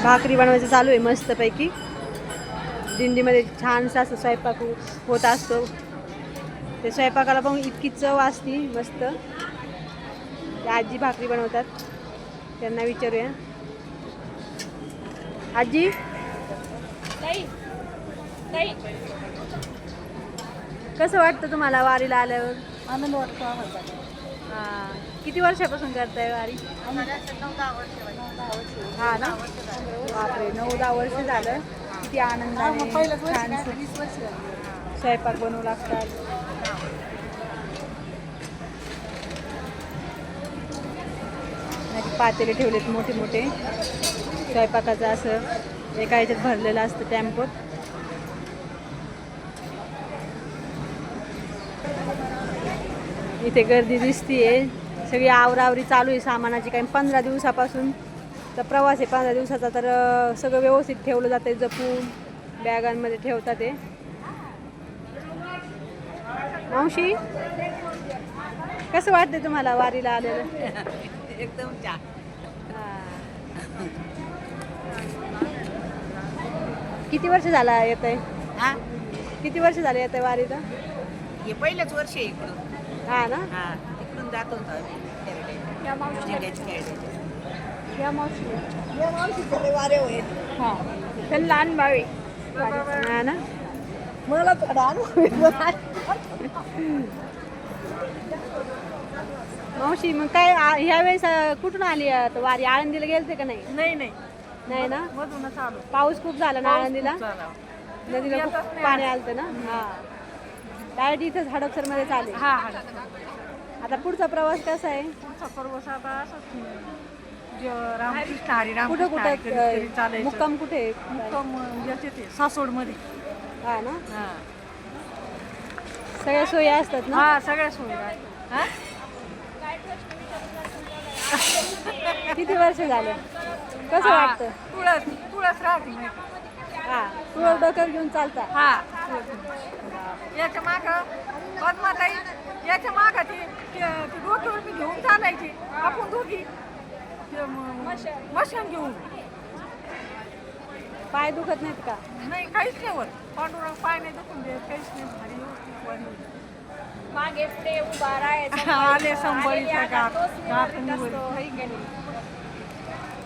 भाकरी बनवायचं चालू आहे मस्तपैकी. दिंडीमध्ये छानसा असं स्वयंपाक होत असतो. ते स्वयंपाकाला पण इतकी चव असती मस्त. ते आजी भाकरी बनवतात, त्यांना विचारूया. आजी कसं वाटतं तुम्हाला वारीला आल्यावर? आनंद वाटतो आम्हाला. हां, किती वर्षापासून करताय वारी? 9-10 वर्ष. हा ना, बापरे 9-10 वर्ष झालं. किती आनंदाने छान 20 वर्ष झाली. स्वयंपाक बनवू लागतात. पातेले ठेवलेत मोठे मोठे स्वयंपाकाचं, असं एका ह्याच्यात भरलेलं असतं टेम्पोत. इथे गर्दी दिसतीये, सगळी आवरावरी चालू आहे सामानाची. काही 15 दिवसापासून तर प्रवास आहे, 15 दिवसाचा. तर सगळं व्यवस्थित ठेवलं जातं, जपून बॅगांमध्ये ठेवतात ते. मावशी कसं वाटतंय तुम्हाला वारीला आलेलं? एकदम छान. किती वर्ष झाला येत आहे? हा, किती वर्ष झाले येत आहे वारीला? हे पहिलंच वर्ष आहे इकडून. हा ना. हा, तिकडून जात होतो आम्ही खेरडे. या मावशी वारे होईल. हां, पण लहान भावे. हा ना. मला थोडा अनुभव. मावशी मग काय ह्या वेळेस कुठून आली आता वारी? आळंदीला गेलते का नाही? नाही नाही ना. मधूनच आलो. पाऊस खूप झाला ना आळंदीला, नदीला खूप येतच नाही पाणी आलतं ना. हा, डायरेक्ट इथंच हडपसर मध्ये चालेल. हा, आता पुढचा प्रवास कसा आहे? तुमचा पर्वत आता असंच रामकृष्ण हरी कुठं रामकृष्ण हरी करीत करीत कुठं चालायचं. मुक्काम कुठे? मुक्काम याचे ते सासवडमध्ये. हा ना, हा, सगळ्या सोयी असतात ना. हा, सगळ्या सुविधा आहेत. हा? किती वर्ष झालं? कसं वाटतं? तुळस राहते नाही. हा, तुळस डोक्यावर घेऊन चालता. हा, याच्या माग पद्माताई, याच्या माग ती डोक्यावर मी घेऊन चालायची. आपण दोघी मशान घेऊन. पाय दुखत नाहीत का? नाही, काहीच नाही होत. पांडुरंग पाय नाही दुखून देत, काहीच नाही. भारी व्यवस्थित वारी होती. मागे पुढे उभा राहायचं. आले संबळीचा गाठ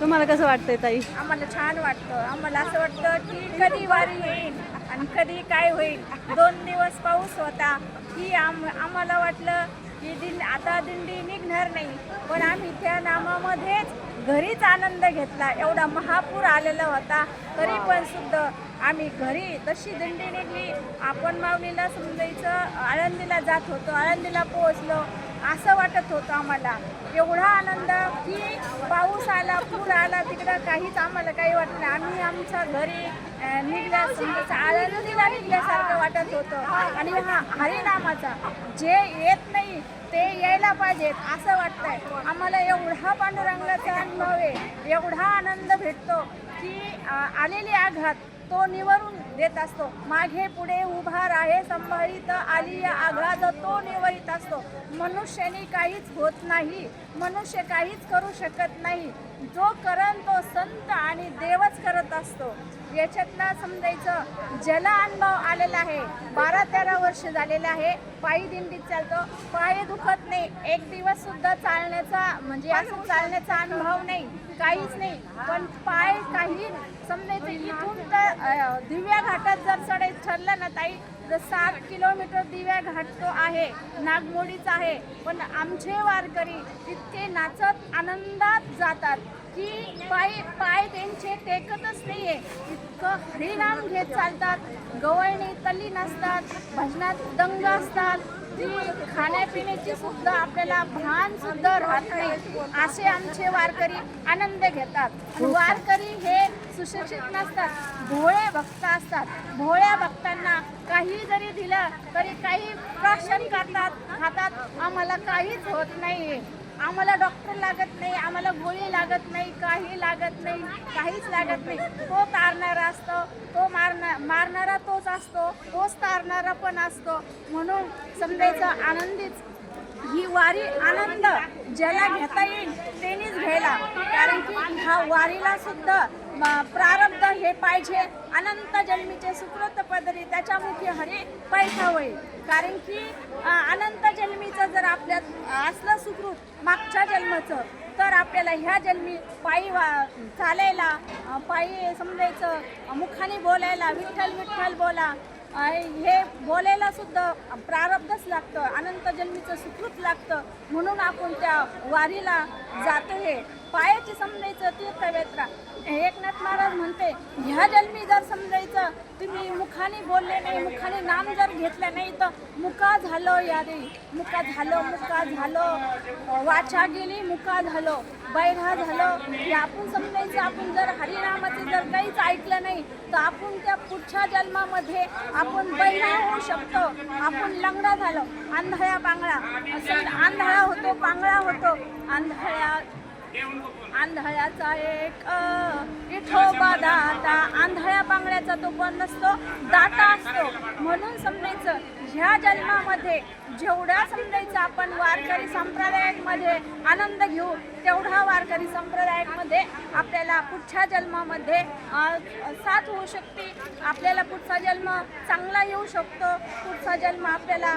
तुम्हाला कसं वाटतंय ताई? आम्हाला छान वाटतं. आम्हाला असं वाटतं की कधी वारी येईल आणि कधी काय होईल. 2 दिवस पाऊस होता की आम्हाला वाटलं की आता दिंडी निघणार नाही, पण आम्ही त्या नामामध्येच घरीच आनंद घेतला. एवढा महापूर आलेला होता तरी पण सुद्धा आम्ही घरी तशी दिंडी निघली. आपण माऊलीला समजायचं आळंदीला जात होतो, आळंदीला पोहोचलो असं वाटत होतं आम्हाला. एवढा आनंद की पाऊस आला, पूर आला, तिकडं काहीच आम्हाला काही वाटलं नाही. आम्ही आमच्या घरी निघल्या समजायचं आळंदीला निघल्यासारखं वाटत होतं. आणि हा हरिनामाचा जे येत नाही ते यायला पाहिजेत असं वाटतंय आम्हाला. एवढा पांडुरंगाचा अनुभव आहे, एवढा आनंद भेटतो की आलेले आघात तो निवरून देत असतो. मागे पुढे उभा राहे संभाळीत आली आघात तो निवरित असतो. मनुष्याने काहीच होत नाही, मनुष्य काहीच करू शकत नाही. जो करन तो संत आणि देवच करत असतो. याच्यातला समजायचं ज्याला अनुभव आलेला आहे, 12-13 वर्ष झालेला आहे, पायी दिंडीत चालतो, पाय दुखत नाही, एक दिवस सुद्धा चालण्याचा म्हणजे असं चालण्याचा अनुभव नाही, काहीच नाही. पण पाय काही समजायचं इथून तर दिव्या घाटात जर चढायचं ठरलं ना ताई, तर 7 किलोमीटर दिव्या घाट तो आहे, नागमोडीचा आहे. पण आमचे वारकरी इतके नाचत आनंदात जातात की पाय त्यांचे टेकतच नाहीये, इतकं हरिनाम घेत चालतात. गवळणी तल्लीन असतात, भजनात दंग असतात, ती खाण्यापिण्याची सुद्धा आपल्याला भान सुद्धा राहत नाही. असे आमचे वारकरी आनंद घेतात. वारकरी हे सुशिक्षित नसतात, भोळे भक्त असतात. भोळ्या भक्तांना काही जरी दिलं तरी काही प्राशन करतात, खातात. आम्हाला काहीच होत नाही, आम्हाला डॉक्टर लागत नाही, आम्हाला गोळी लागत नाही, काही लागत नाही, काहीच लागत नाही. तो तारणारा असतो, तो मारणारा तोच असतो, तोच तारणारा पण असतो. म्हणून समजायचं ही वारी आनंद ज्याला घेता येईल त्यांनीच घ्यायला, कारण की ह्या वारीला सुद्धा प्रारब्ध हे पाहिजे. अनंत जन्मीचे सुकृत पदरी त्याच्यामुखी हरी पैठा होईल. कारण की अनंत जन्मीचं जर आपल्यात असलं सुकृत मागच्या जन्माचं, तर आपल्याला ह्या जन्मी पायी चालायला, पायी समजायचं, मुखाने बोलायला विठ्ठल विठ्ठल बोला हे बोलायला सुद्धा प्रारब्धच लागतं, अनंत जन्मीचं सुकृत लागतं. म्हणून आपण त्या वारीला जातो. हे पायाची समजायचं तीर्थयात्रा. एकनाथ महाराज म्हणते, ह्या जन्मी जर समजायचं तुम्ही मुखाने बोलले नाही, मुखाने नाम जर घेतलं नाही, तर मुका झालो यादी, मुका झालो, वाचा गेली मुका झालो, बैरा झालो. हे आपण समजायचं. आपण जर हरिनामाचे जर काहीच ऐकलं नाही, तर आपण त्या पुढच्या जन्मामध्ये आपण बैरा होऊ शकतो. आपण लंगडा झालो, आंधळ्या पांगळा, आंधळा होतो, पांगळा होतो. आंधळ्याचा एक विठोबा दाता, आंधळ्या पांगळ्याचा तो पण नसतो, दाता असतो. म्हणून समजायचं ह्या जन्मामध्ये जेवढा समजायचं आपण वारकरी संप्रदायामध्ये आनंद घेऊ, तेवढा वारकरी संप्रदायामध्ये आपल्याला पुढच्या जन्मामध्ये साथ होऊ शकते. आपल्याला पुढचा जन्म चांगला येऊ शकतो. पुढचा जन्म आपल्याला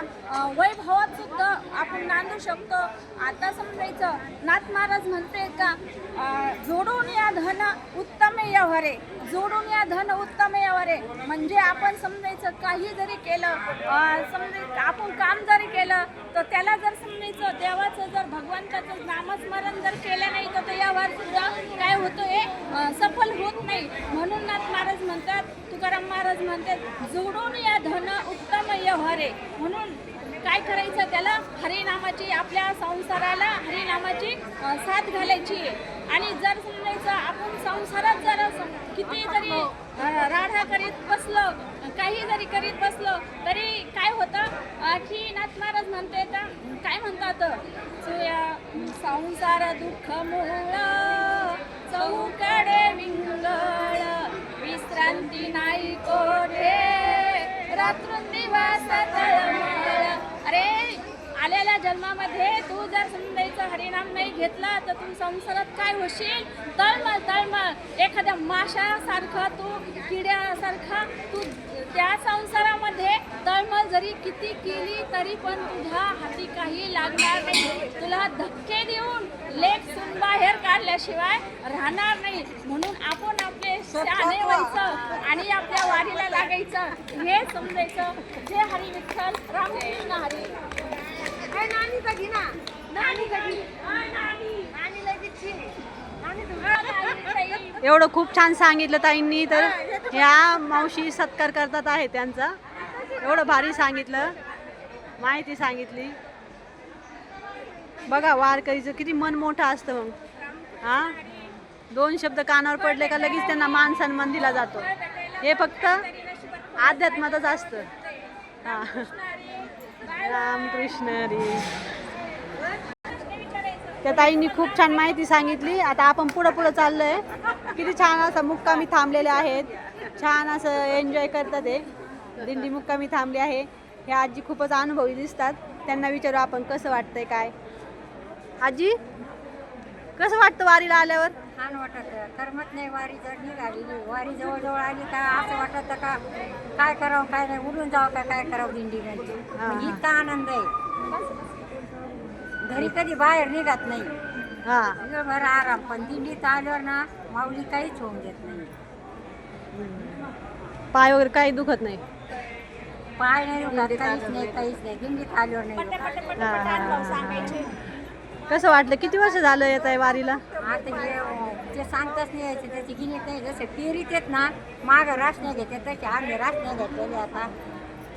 वैभवात सुद्धा आपण नांदू शकतो. आता समजायचं नाथ महाराज म्हणते का, जोडून या धन उत्तम व्यवहारे, जोडून या धन उत्तम व्यवहारे. म्हणजे आपण समजायचं काही जरी केलं, समजायचं आपण काम जरी केलं, तर त्याला जर समजायचं देवाचं जर भगवंताचं नामस्मरण जर केलं नाही, तर व्यवहार सुद्धा काय होतो हे सफल होत नाही. म्हणून नाथ महाराज म्हणतात, तुकाराम महाराज म्हणतात, जोडून या धन उत्तम व्यवहारे. म्हणून काय करायचं, त्याला हरिनामाची, आपल्या संसाराला हरिनामाची साथ घालायची. आणि जर समजायचं आपण संसारात जर किती जरी राडा करीत बसलो, काही जरी करीत बसलो, तरी काय होतं की नाथ महाराज म्हणते, काय म्हणतात, संसार दुःख मूळ चौकडे विंगळ, विश्रांती नाही कोठे रात्रंदिवस तळमळ. अरे आलेल्या जन्मामध्ये तू जर समजायचं हरिनाम नाही घेतला, तर तू संसारात काय होशील, तळमळ. एखाद्या माशासारखा तू, किड्यासारखा तू त्या संसारामध्ये तळमळ जरी किती केली, तरी पण तुझ्या हाती काही लागणार नाही. तुला धक्के देऊन लेख सून बाहेर काढल्याशिवाय राहणार नाही. म्हणून आपण आपले शहाणे व्हायचं आणि आपल्या वारीला लागायचं, हे समजायचं. जय हरी विठ्ठल, रामकृष्ण हरी. नानी कधी ना, नानी कधी, नानी लगेच. एवढं खूप छान सांगितलं ताईंनी. तर ह्या मावशी सत्कार करतात आहे त्यांचा. एवढं भारी सांगितलं, माहिती सांगितली. बघा वारकरीचं किती मन मोठं असतं. मग हां, दोन शब्द कानावर पडले का लगेच त्यांना मान सन्मान दिला जातो. हे फक्त अध्यात्मातच असतं. हां, रामकृष्ण हरी. त्या ताईंनी खूप छान माहिती सांगितली. आता आपण पुढं चाललोय. किती छान असं मुक्कामी थांबलेले आहेत, छान असं एन्जॉय करतात. हे दिंडी मुक्कामी थांबली आहे. हे आजी खूपच अनुभवी दिसतात. त्यांना विचारू आपण कसं वाटतंय काय. आजी, कसं वाटतं वारीला आल्यावर? छान वाटत. करमत नाही वारी जर निघालेली, वारी जवळजवळ आली का असं वाटतं का काय करावं काय नाही, उडून जावं का काय करावं दिंडीमध्ये. म्हणजे इतका आनंद आहे. घरी कधी बाहेर निघत नाही, दिवसभर आराम. पण दिंडीत आल्यावर ना माऊली काहीच होऊन देत नाही. पाय वगैरे काही दुखत नाही, पाय नाही दुखत, काहीच नाही. दिंडीत आल्यावर नाही दुखत. कसं वाटलं? किती वर्ष झालं येत आहे वारीला? आता ते सांगताच नाही यायचं, त्याची गिनीत नाही. जसे पेरीत येत ना, मागं रास नाही घेते, तसे आम्ही रास नाही घेतलेले. आता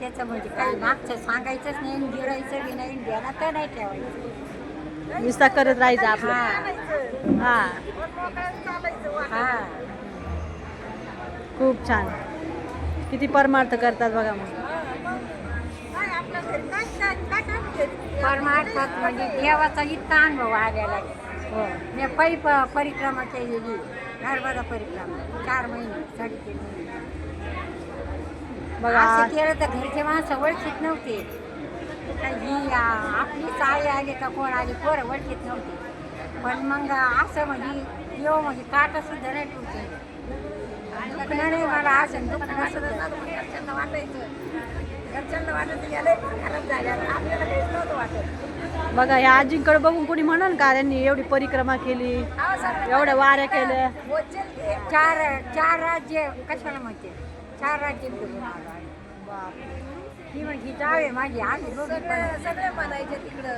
त्याचं म्हणजे काही मागचं सांगायचंच नाही, गिरायचं बी नाही, ध्यानात नाही ठेवायचं, निस्ता करत राहायचं आपलं. हां, खूप छान. किती परमार्थ करतात बघा. मग परमार्थात म्हणजे देवाचा इतका अनुभव आलेला आहे. मी पै परिक्रमा केलेली, नर्मदा परिक्रमा 4 महिने 3.5 महिने बघा. असं केलं तर घरचे माणसं ओळखीत नव्हते. ही आपली साळी आली का कोण आली पोरं ओळखीत नव्हती. पण मग असं म्हणजे येऊ म्हणजे काटा सुद्धा नाही ठेवते. दुखणं नाही मला असं दुखणं सुद्धा घरच्यांना वाटत गेलं खराब झाल्या आपल्याला काहीच नव्हतं वाटत. बघा ह्या आजींकडे बघून कोणी म्हणन का त्यांनी एवढी परिक्रमा केली, एवढ्या वाऱ्या केल्या. चार राज्य कशाला म्हणते 4 राज्य फिरून आलो आम्ही. ही म्हणजे जावे माझी आम्ही सगळे म्हणायचे तिकडं.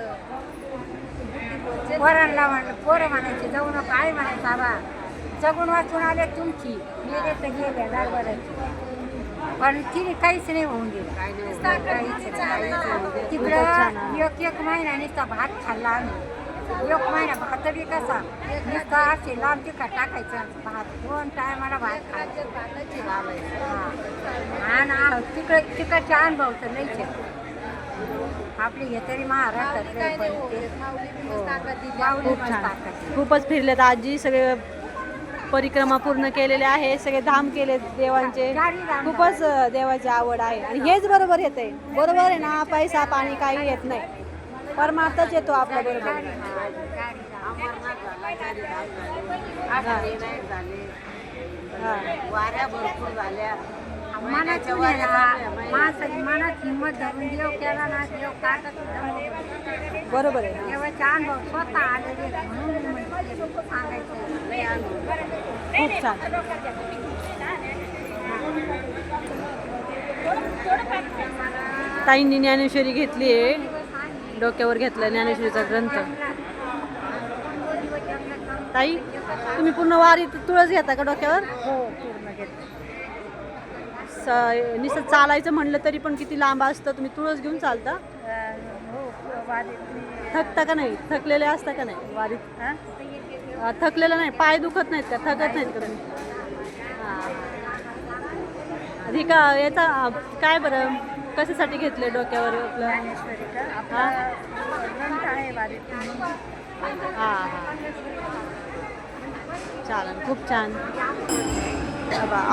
पोरांना म्हणलं पोरं म्हणायचे जाऊ नका आई म्हणायचं बाबा जगून वाचून आले तुमची गेले तर गेले दरबाराची. पण तिने काहीच नाही होऊन दिलं. तिकडं एक महिना नुसता भात खाल्ला आम्ही. 1 महिना भात बी कसा नुसता असे लांब तिखट टाकायचं भात 2 टायमाला भात खायचं. आणि तिकडं तिकडचे अनुभव तर नाहीच आहे. आपली हे तरी महाराष्ट्रात खूप छान, खूपच फिरलेत आजी. सगळे परिक्रमा पूर्ण केलेले आहे, सगळे धाम केले देवांचे. खूपच देवाची आवड आहे आणि हेच बरोबर येत आहे. बरोबर आहे ना, पैसा पाणी काही येत नाही, परमार्थच येतो आपल्या बरोबर. वाऱ्या भरपूर झाल्या. मनात हिंमत धरून देव केला ना देव काटा सुद्धा बरोबर आहे. देवाचे अनुभव स्वतः आलेले म्हणून सांगायचं. खूप छान. ताईंनी ज्ञानेश्वरी घेतली आहे, डोक्यावर घेतला ज्ञानेश्वरीचा ग्रंथ. ताई तुम्ही पूर्ण वारी तुळस घेता का डोक्यावर? हो पूर्ण घेतलं. नुसतं चालायचं म्हणलं तरी पण किती लांब असतं, तुम्ही तुळस घेऊन चालता? हो वारीत थकता का नाही? थकलेले असता का नाही वारीत? थकलेलं नाही, पाय दुखत नाहीत का? थकत नाहीत का तुम्ही? आधी का याचा काय बरं कशासाठी घेतले डोक्यावर आपलं? हां चालेल, खूप छान.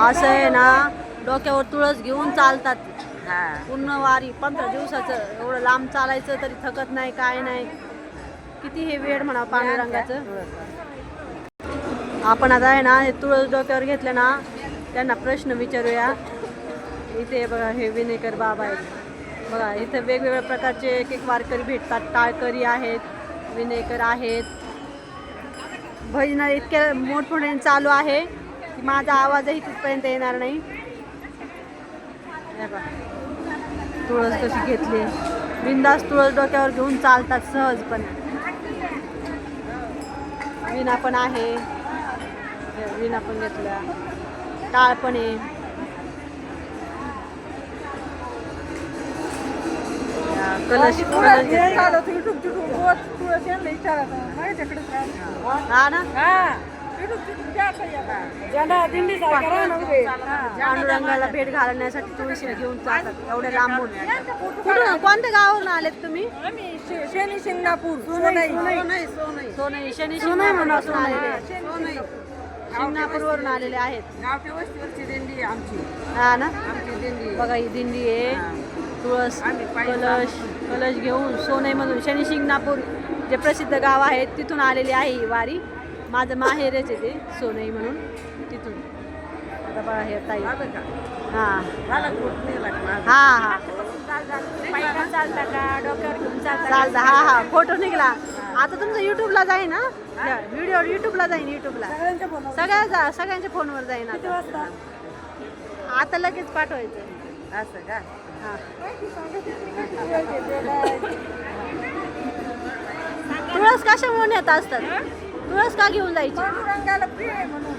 असं आहे ना, डोक्यावर तुळस घेऊन चालतात पूर्ण वारी. 15 दिवसाचं एवढं लांब चालायचं तरी थकत नाही, काय नाही. किती हे वेळ म्हणा पांडुरंगाचं. आपण आता आहे ना हे तुळस डोक्यावर घेतलं ना, त्यांना प्रश्न विचारूया. इथे बघा हे विनेकर बाबा आहेत. बघा इथे वेगवेगळ्या प्रकारचे एक एक वारकरी भेटतात. टाळकरी आहेत, विनेकर आहेत. भजन इतक्या मोठमोठ्याने चालू आहे की माझा आवाजही तिथपर्यंत येणार नाही. तुळस कशी घेतली, बिंदास तुळस डोक्यावर घेऊन चालतात सहजपणे. विणा पण आहे, विणा पण घेतला, टाळ पण आहे. कलश हा ना, पांडुरंगाला भेट घालण्यासाठी तुळशी घेऊन चालतात एवढ्या लांबून. कुठून कोणत्या गावावरून आलेत तुम्ही? शनी शिंगणापूर सोनई शनी शिंगणापूर असून आलेले, शिंगणापूरवरून आलेले आहेत. दिंडी आमची. हा ना, आमची दिंडी बघा ही दिंडी आहे. तुळस कलश घेऊन सोनईमधून शनी शिंगणापूर जे प्रसिद्ध गाव आहे तिथून आलेली आहे ही वारी. माझं माहेरच आहे ते सोनई म्हणून, तिथून. आता बघा हे ताई. हां हां चालतं. हा हा फोटो निघाला. आता तुमचा युट्यूबला जाईन ना व्हिडिओ, युट्यूबला जाईन, युट्यूबला सगळ्यांच्या फोनवर जाईन. आता लगेच पाठवायचं असं का? हां. तुळस कशामुळे नेत असतात? तुळस का घेऊन जायची? पांडुरंगाला प्रिय आहे म्हणून.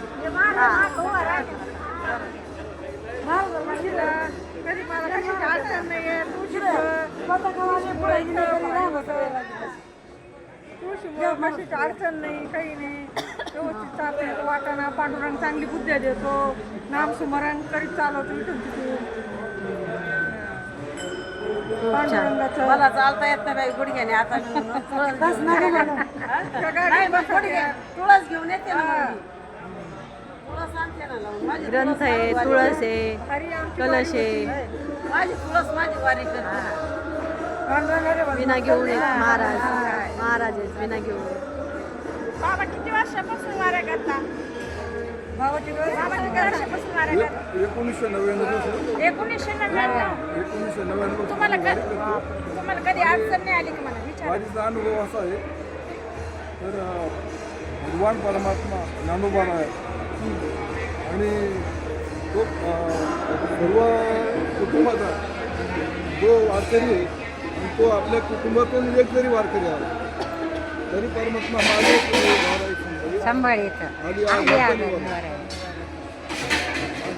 कधी मला कशाची अडचण नाही आहे. तुळशीमुळे कशाची अडचण नाही, काही नाही. व्यवस्थित चालतं वाटाणा. पांडुरंग चांगली बुद्धी देतो. नाम स्मरण करीत चालवतो इथून तिथून. मला चालता येत नाही बाई गुडघ्याने आता. तुळस घेऊन येते ना, तुळस आणते ना लावून. माझी ग्रंथ आहे, तुळस आहे, कलश आहे. माझी तुळस माझी वारी करते. विना घेऊन येत महाराज महाराज आहेत विना घेऊन. बाबा किती वर्षापासून वाऱ्या करता? बाबा किती वर्षापासून वाऱ्या करता? 1999. तुम्हाला कधी अडचण नाही आली की मला विचार? वारीचा अनुभव असा आहे तर भगवान परमात्मा ज्ञानोबा आहे आणि तो सर्व कुटुंबाचा जो वारकरी आहे आणि तो आपल्या कुटुंबातून एक जरी वारकरी आला तरी परमात्मा माझे संभाळ येतं आधी आधी माझे आलं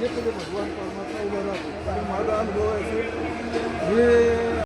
पुढे भगवान परमात्मा उभा राहतो आणि माझा अनुभव आहे की मी